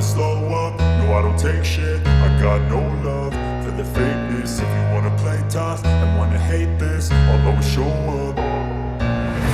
slow up, no I don't take shit. I got no love for the fakeness. If you wanna play tough and wanna hate this, I'll always show up.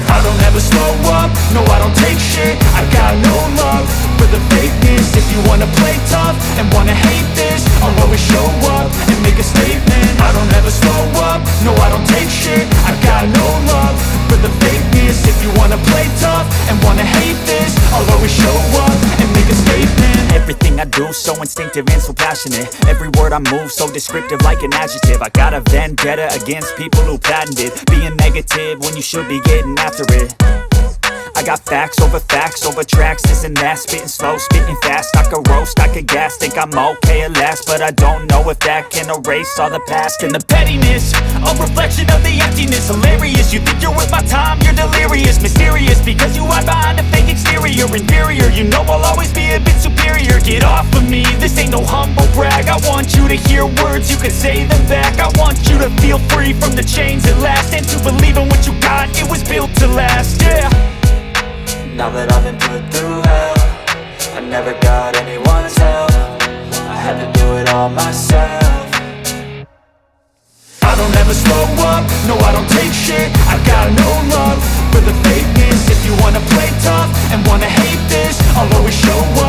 I don't ever slow up, no I don't take shit. I got no love for the fakeness. If you wanna play tough and wanna hate this, I'll always show up and make a statement. I don't ever slow up, no I don't take shit. I got no love for the fakeness. If you wanna play tough and wanna hate this, I'll always show up and make a statement. Everything I do so instinctive and so passionate. Every word I move so descriptive like an adjective. I got a vendetta against people who patented being negative when you should be getting after it. I got facts over tracks, this and that. Spitting slow, spitting fast, I could roast, I could gas. Think I'm okay at last, but I don't know if that can erase all the past. And the pettiness, a reflection of the emptiness. Hilarious, you think you're worth my time, you're delirious. Mysterious, because you hide behind a fake exterior. Inferior, you know I'll always be a bit superior. Get off of me, this ain't no humble brag. I want you to hear words, you can say them back. I want you to feel free from the chains at last, and to believe in what you got, it was built to last, yeah. Now that I've been put through hell, I never got anyone's help. I had to do it all myself. I don't ever slow up, no I don't take shit. I got no love for the fakeness. If you wanna play tough and wanna hate this, I'll always show up